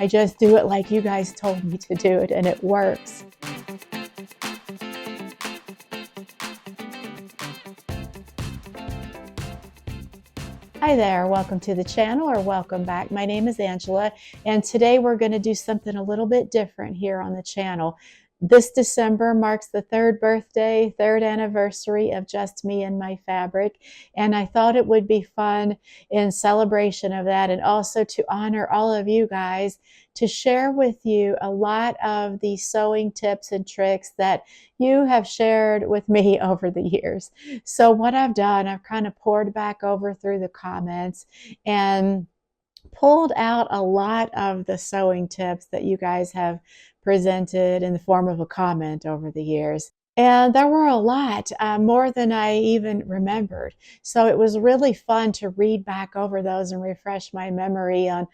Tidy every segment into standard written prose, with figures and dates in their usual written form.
I just do it like you guys told me to do it, and it works. Hi there, welcome to the channel, or welcome back. My name is Angela, and today we're going to do something a little bit different here on the channel. This December marks the third anniversary of Just Me and My Fabric, and I thought it would be fun in celebration of that, and also to honor all of you guys, to share with you a lot of the sewing tips and tricks that you have shared with me over the years. So what I've done, I've kind of poured back over through the comments and pulled out a lot of the sewing tips that you guys have presented in the form of a comment over the years. And there were a lot, more than I even remembered. So it was really fun to read back over those and refresh my memory on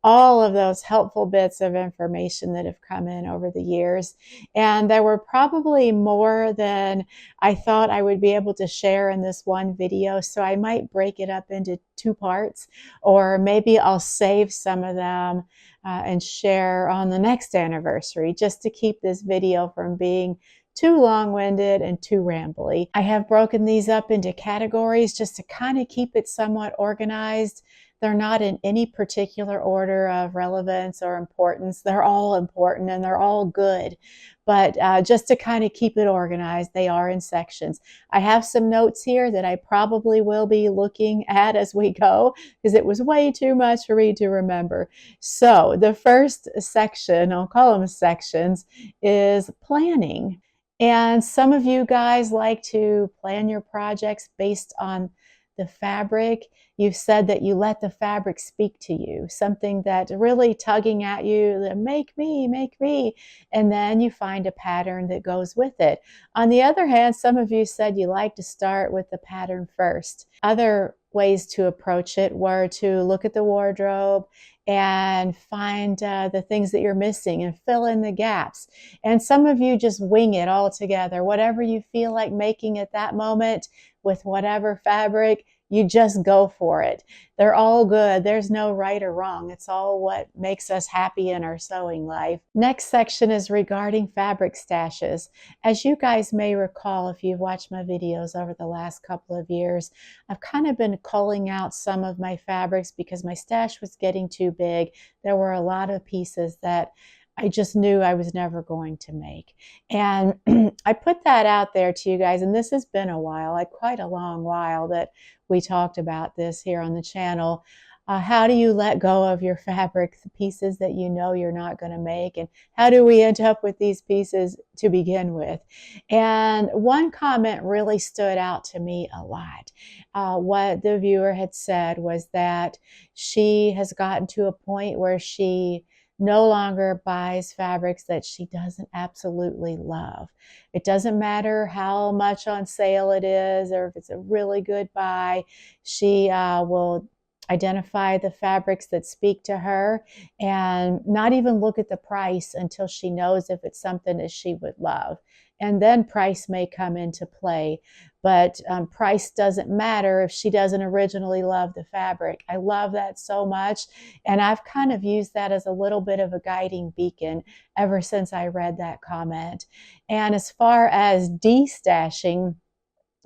all of those helpful bits of information that have come in over the years. And there were probably more than I thought I would be able to share in this one video. So I might break it up into two parts, or maybe I'll save some of them and share on the next anniversary, just to keep this video from being too long-winded and too rambly. I have broken these up into categories just to kind of keep it somewhat organized. They're not in any particular order of relevance or importance. They're all important and they're all good. But just to kind of keep it organized, they are in sections. I have some notes here that I probably will be looking at as we go, because it was way too much for me to remember. So the first section, I'll call them sections, is planning. And some of you guys like to plan your projects based on the fabric. You've said that you let the fabric speak to you, something that really tugging at you, that make me, and then you find a pattern that goes with it. On the other hand, some of you said you like to start with the pattern first. Other ways to approach it were to look at the wardrobe and find the things that you're missing and fill in the gaps. And some of you just wing it all together. Whatever you feel like making at that moment with whatever fabric, you just go for it. They're all good. There's no right or wrong. It's all what makes us happy in our sewing life. Next section is regarding fabric stashes. As you guys may recall, if you've watched my videos over the last couple of years, I've kind of been culling out some of my fabrics because my stash was getting too big. There were a lot of pieces that I just knew I was never going to make. And I put that out there to you guys, and this has been a while, like quite a long while, that we talked about this here on the channel. How do you let go of your fabric, the pieces that you know you're not going to make, and how do we end up with these pieces to begin with? And one comment really stood out to me a lot. What the viewer had said was that she has gotten to a point where she no longer buys fabrics that she doesn't absolutely love. It doesn't matter how much on sale it is, or if it's a really good buy. She will identify the fabrics that speak to her and not even look at the price until she knows if it's something that she would love. And then price may come into play, but price doesn't matter if she doesn't originally love the fabric. I love that so much, and I've kind of used that as a little bit of a guiding beacon ever since I read that comment. And as far as destashing,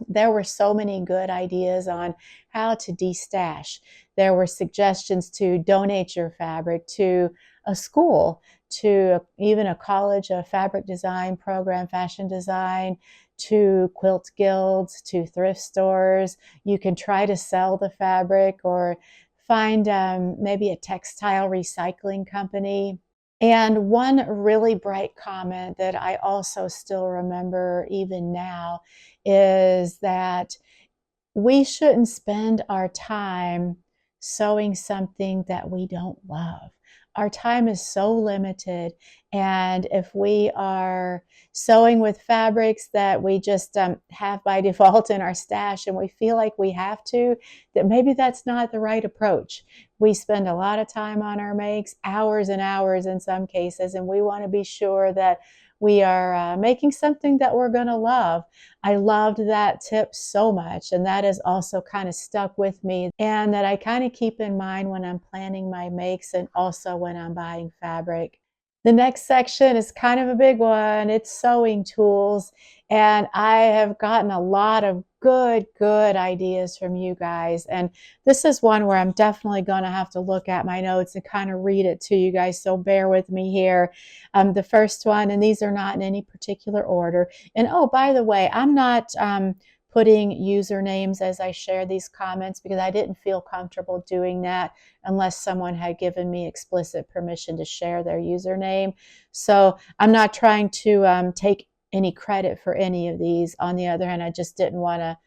there were so many good ideas on how to destash. There were suggestions to donate your fabric to a school, to even a college, a fabric design program, fashion design, to quilt guilds, to thrift stores. You can try to sell the fabric or find maybe a textile recycling company. And one really bright comment that I also still remember even now is that we shouldn't spend our time sewing something that we don't love. Our time is so limited, and if we are sewing with fabrics that we just have by default in our stash and we feel like we have to, that maybe that's not the right approach. We spend a lot of time on our makes, hours and hours in some cases, and we want to be sure that we are making something that we're going to love. I loved that tip so much, and that has also kind of stuck with me, and that I kind of keep in mind when I'm planning my makes and also when I'm buying fabric. The next section is kind of a big one. It's sewing tools. And I have gotten a lot of good ideas from you guys. And this is one where I'm definitely going to have to look at my notes and kind of read it to you guys. So bear with me here. The first one, and these are not in any particular order. And oh, by the way, I'm not putting usernames as I share these comments because I didn't feel comfortable doing that unless someone had given me explicit permission to share their username. So I'm not trying to take any credit for any of these. On the other hand, I just didn't want to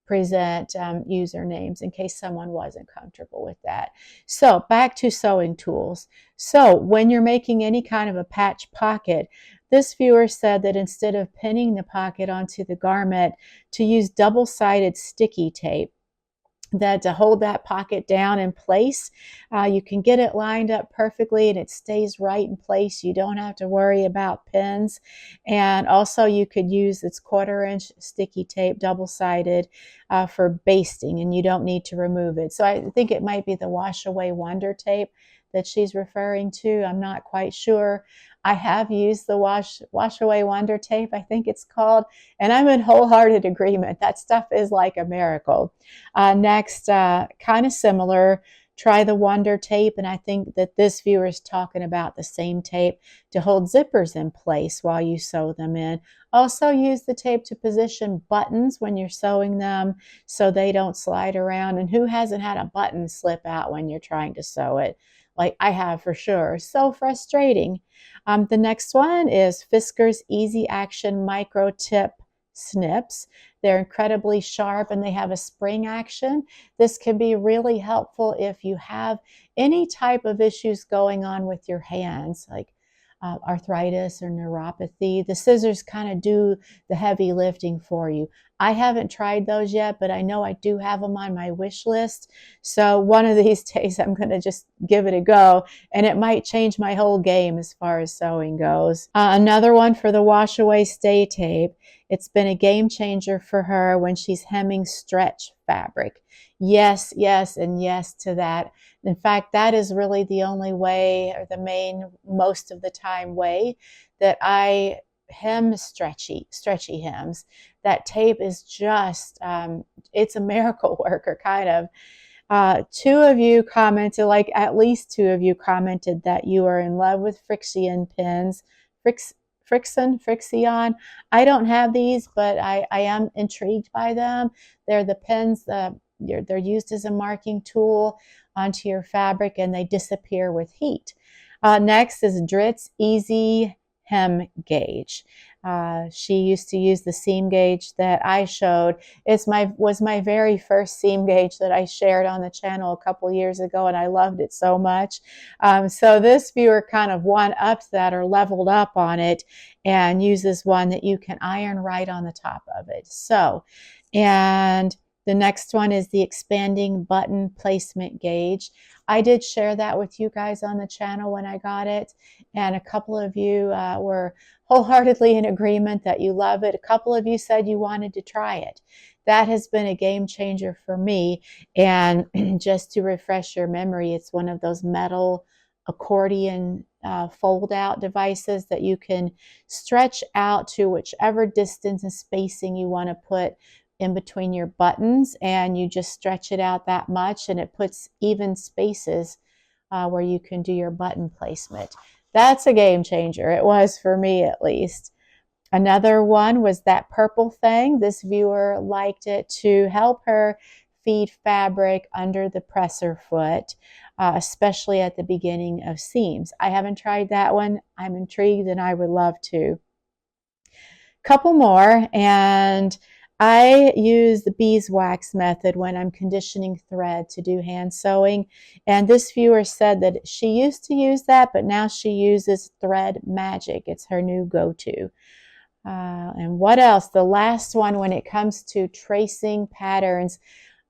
present usernames in case someone wasn't comfortable with that. So back to sewing tools. So when you're making any kind of a patch pocket, this viewer said that instead of pinning the pocket onto the garment, to use double-sided sticky tape, that to hold that pocket down in place. You can get it lined up perfectly and it stays right in place. You don't have to worry about pins. And also you could use its 1/4-inch sticky tape, double-sided, for basting, and you don't need to remove it. So I think it might be the Wash Away Wonder tape that she's referring to. I'm not quite sure. I have used the Wash Away Wonder tape, I think it's called, and I'm in wholehearted agreement. That stuff is like a miracle. Next, kind of similar, try the Wonder tape, and I think that this viewer is talking about the same tape to hold zippers in place while you sew them in. Also use the tape to position buttons when you're sewing them so they don't slide around. And who hasn't had a button slip out when you're trying to sew it? Like I have for sure. So frustrating. The next one is Fisker's Easy Action Micro Tip Snips. They're incredibly sharp and they have a spring action. This can be really helpful if you have any type of issues going on with your hands, like arthritis or neuropathy. The scissors kind of do the heavy lifting for you. I haven't tried those yet, but I know I do have them on my wish list. So one of these days I'm going to just give it a go, and it might change my whole game as far as sewing goes. Another one for the Wash Away Stay Tape. It's been a game changer for her when she's hemming stretch fabric. Yes, yes, and yes to that. In fact, that is really the only way, or the main, most of the time way, that I hem stretchy hems. That tape is just, it's a miracle worker, kind of. Two of you commented, like at least two of you commented that you are in love with Frixion pins. Frixion. I don't have these, but I am intrigued by them. They're the pins, they're used as a marking tool onto your fabric, and they disappear with heat. Next is Dritz Easy Hem Gauge. She used to use the seam gauge that I showed. Was my very first seam gauge that I shared on the channel a couple years ago, and I loved it so much. So this viewer kind of one-upped that, or leveled up on it, and uses one that you can iron right on the top of it. So, and the next one is the expanding button placement gauge. I did share that with you guys on the channel when I got it, and a couple of you were wholeheartedly in agreement that you love it. A couple of you said you wanted to try it. That has been a game changer for me. And just to refresh your memory, it's one of those metal accordion fold-out devices that you can stretch out to whichever distance and spacing you want to put in between your buttons, and you just stretch it out that much, and it puts even spaces where you can do your button placement. That's a game changer. It was for me, at least. Another one was that purple thing. This viewer liked it to help her feed fabric under the presser foot, especially at the beginning of seams. I haven't tried that one. I'm intrigued and I would love to. Couple more, and I use the beeswax method when I'm conditioning thread to do hand sewing. And this viewer said that she used to use that, but now she uses Thread Magic. It's her new go-to. And what else? The last one, when it comes to tracing patterns,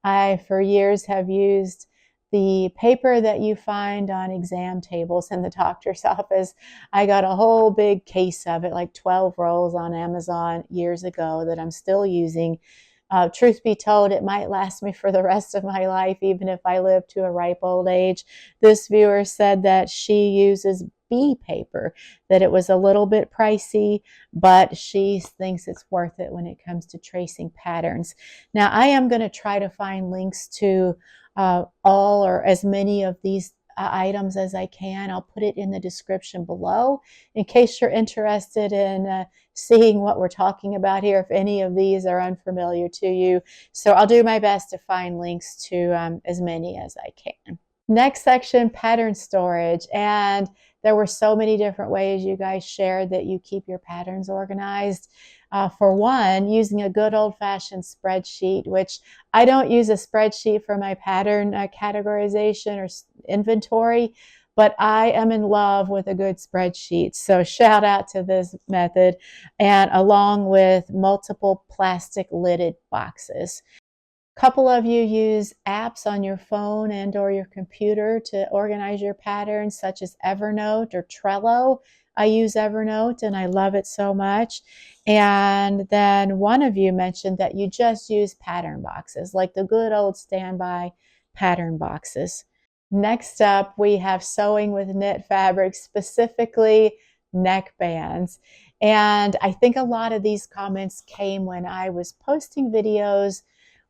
I, for years, have used the paper that you find on exam tables in the doctor's office. I got a whole big case of it, like 12 rolls on Amazon years ago that I'm still using. Truth be told, it might last me for the rest of my life, even if I live to a ripe old age. This viewer said that she uses bee paper, that it was a little bit pricey, but she thinks it's worth it when it comes to tracing patterns. Now, I am going to try to find links to all or as many of these items as I can. I'll put it in the description below in case you're interested in seeing what we're talking about here, if any of these are unfamiliar to you. So I'll do my best to find links to as many as I can. Next section, pattern storage. And there were so many different ways you guys shared that you keep your patterns organized. For one, using a good old-fashioned spreadsheet, which I don't use a spreadsheet for my pattern categorization or inventory, but I am in love with a good spreadsheet. So shout out to this method, and along with multiple plastic lidded boxes. A couple of you use apps on your phone and or your computer to organize your patterns, such as Evernote or Trello. I use Evernote and I love it so much. And then one of you mentioned that you just use pattern boxes, like the good old standby pattern boxes. Next up, we have sewing with knit fabrics, specifically neckbands. And I think a lot of these comments came when I was posting videos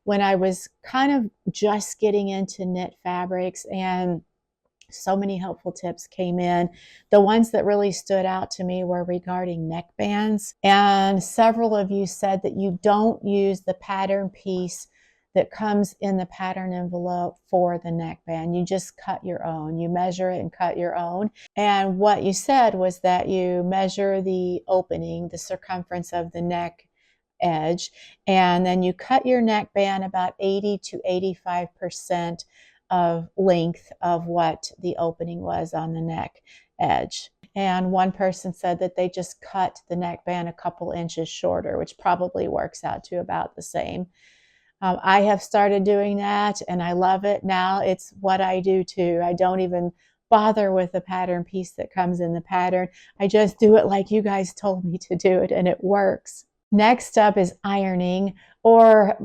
when I was kind of just getting into knit fabrics, and so many helpful tips came in. The ones that really stood out to me were regarding neckbands, and several of you said that you don't use the pattern piece that comes in the pattern envelope for the neckband. You just cut your own. You measure it and cut your own. And what you said was that you measure the opening, the circumference of the neck edge, and then you cut your neckband about 80 to 85% of length of what the opening was on the neck edge. And one person said that they just cut the neckband a couple inches shorter, which probably works out to about the same. I have started doing that and I love it. Now it's what I do too. I don't even bother with the pattern piece that comes in the pattern. I just do it like you guys told me to do it, and it works. Next up is ironing, or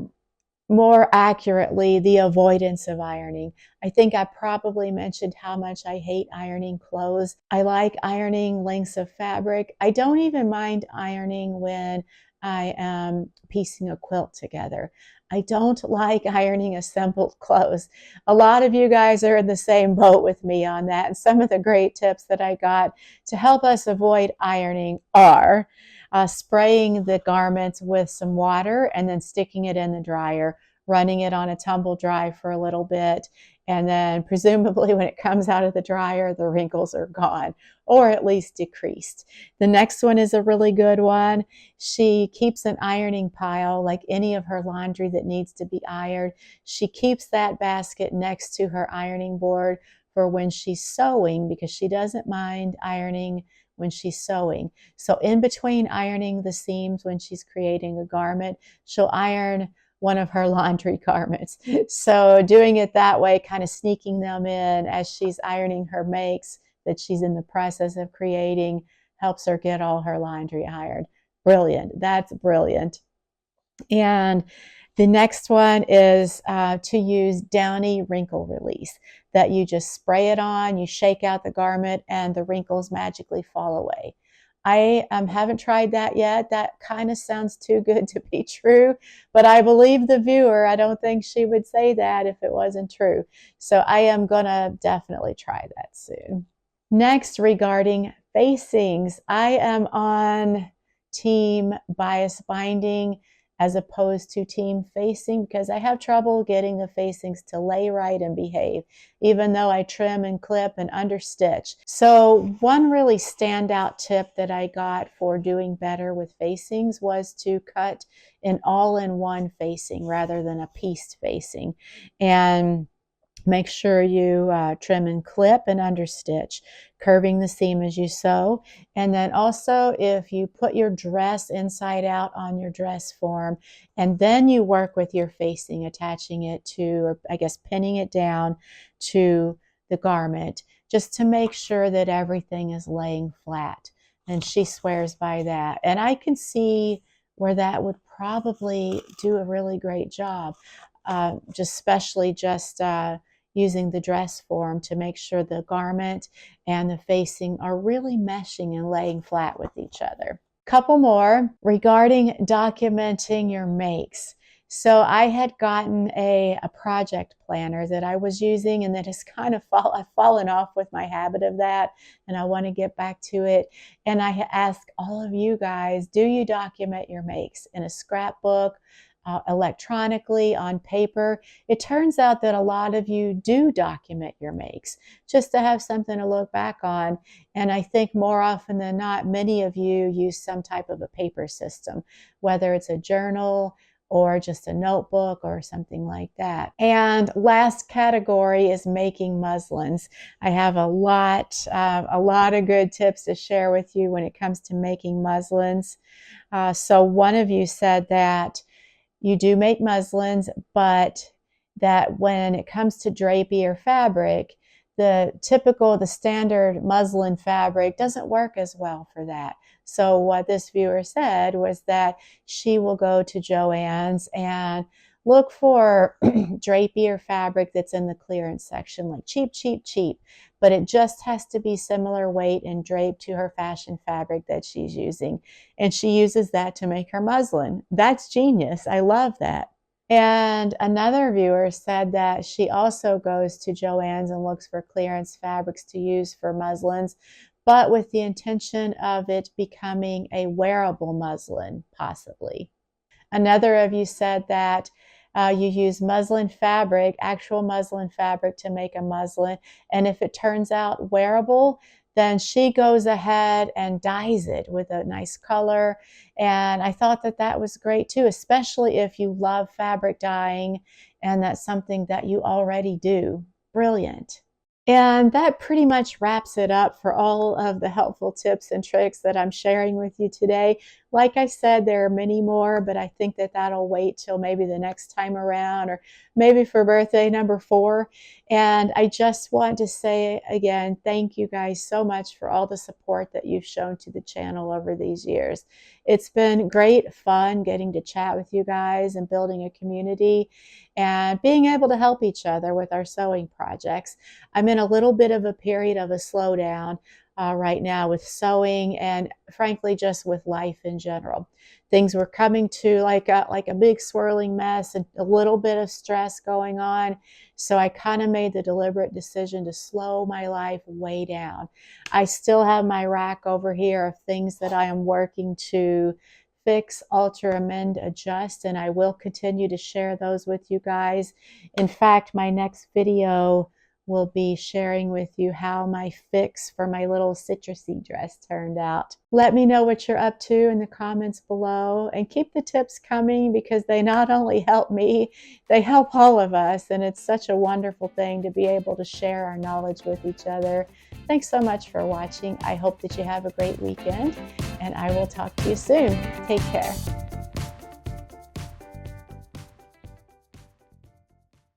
more accurately, the avoidance of ironing. I think I probably mentioned how much I hate ironing clothes. I like ironing lengths of fabric. I don't even mind ironing when I am piecing a quilt together. I don't like ironing assembled clothes. A lot of you guys are in the same boat with me on that. And some of the great tips that I got to help us avoid ironing are spraying the garments with some water and then sticking it in the dryer, running it on a tumble dry for a little bit, and then presumably when it comes out of the dryer, the wrinkles are gone, or at least decreased. The next one is a really good one. She keeps an ironing pile, like any of her laundry that needs to be ironed. She keeps that basket next to her ironing board for when she's sewing, because she doesn't mind ironing when she's sewing. So in between ironing the seams when she's creating a garment, she'll iron one of her laundry garments. So doing it that way, kind of sneaking them in as she's ironing her makes that she's in the process of creating, helps her get all her laundry ironed. Brilliant. That's brilliant. And the next one is to use Downy Wrinkle Release, that you just spray it on, you shake out the garment, and the wrinkles magically fall away. I haven't tried that yet. That kind of sounds too good to be true, but I believe the viewer. I don't think she would say that if it wasn't true. So I am going to definitely try that soon. Next, regarding facings, I am on team bias binding as opposed to team facing, because I have trouble getting the facings to lay right and behave, even though I trim and clip and understitch. So one really standout tip that I got for doing better with facings was to cut an all-in-one facing rather than a pieced facing. And Make sure you trim and clip and understitch, curving the seam as you sew. And then also, if you put your dress inside out on your dress form, and then you work with your facing, attaching it to, or I guess pinning it down to the garment, just to make sure that everything is laying flat. And she swears by that. And I can see where that would probably do a really great job, especially using the dress form to make sure the garment and the facing are really meshing and laying flat with each other. Couple more regarding documenting your makes. So I had gotten a project planner that I was using, and that has kind of I've fallen off with my habit of that, and I want to get back to it. And I ask all of you guys, do you document your makes in a scrapbook, electronically, on paper? It turns out that a lot of you do document your makes just to have something to look back on. And I think more often than not, many of you use some type of a paper system, whether it's a journal or just a notebook or something like that. And last category is making muslins. I have a lot of good tips to share with you when it comes to making muslins. So one of you said that you do make muslins, but that when it comes to drapier fabric, the standard muslin fabric doesn't work as well for that. So what this viewer said was that she will go to Joann's and look for drapier fabric that's in the clearance section, like cheap, cheap, cheap. But it just has to be similar weight and draped to her fashion fabric that she's using. And she uses that to make her muslin. That's genius. I love that. And another viewer said that she also goes to Joann's and looks for clearance fabrics to use for muslins, but with the intention of it becoming a wearable muslin, possibly. Another of you said that you use muslin fabric, actual muslin fabric, to make a muslin, and if it turns out wearable, then she goes ahead and dyes it with a nice color. And I thought that that was great too, especially if you love fabric dyeing and that's something that you already do. Brilliant. And that pretty much wraps it up for all of the helpful tips and tricks that I'm sharing with you today. Like I said, there are many more, but I think that that'll wait till maybe the next time around, or maybe for birthday number 4. And I just want to say again, thank you guys so much for all the support that you've shown to the channel over these years. It's been great fun getting to chat with you guys and building a community and being able to help each other with our sewing projects. I'm in a little bit of a period of a slowdown right now with sewing, and frankly just with life in general. Things were coming to like a big swirling mess and a little bit of stress going on. So I kind of made the deliberate decision to slow my life way down. I still have my rack over here of things that I am working to fix, alter, amend, adjust, and I will continue to share those with you guys. In fact, my next video will be sharing with you how my fix for my little citrusy dress turned out. Let me know what you're up to in the comments below, and keep the tips coming, because they not only help me, they help all of us, and it's such a wonderful thing to be able to share our knowledge with each other. Thanks so much for watching. I hope that you have a great weekend, and I will talk to you soon. Take care.